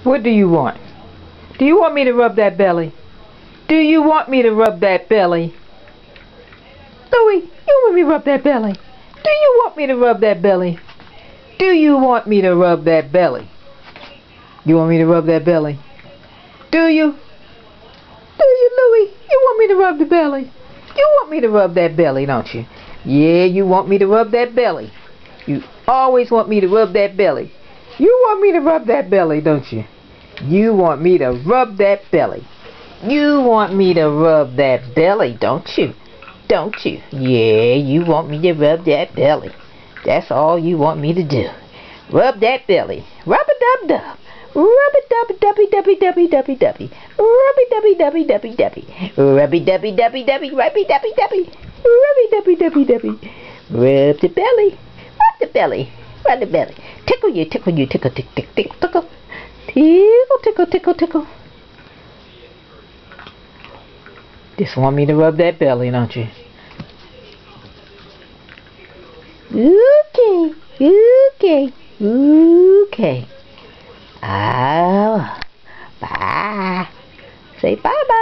What do you want? Do you want me to rub that belly? Do you want me to rub that belly? Louie, you want me to rub that belly? Do you want me to rub that belly? Do you want me to rub that belly? You want me to rub that belly? Do you? Do you, Louie? You want me to rub the belly? You want me to rub that belly, don't you? Yeah, you want me to rub that belly. You always want me to rub that belly. You want me to rub that belly, don't you? You want me to rub that belly. You want me to rub that belly, don't you? Don't you? Yeah, you want me to rub that belly. That's all you want me to do. Rub that belly. Rub-a-dub-dub. Rub-a-dubby-dubby-dubby-dubby-dubby. Rubby-dubby-dubby-dubby-dubby. Rubby-dubby-dubby-dubby. Rubby-dubby-dubby-dubby. Rubby-dubby-dubby-dubby. Rub the belly. Rub the belly. Rub the belly. Tickle you, tickle you, tickle, tickle, tickle, tickle, tickle. Tickle, tickle, tickle, tickle. Just want me to rub that belly, don't you? Okay, okay, okay. Oh, bye. Say bye-bye.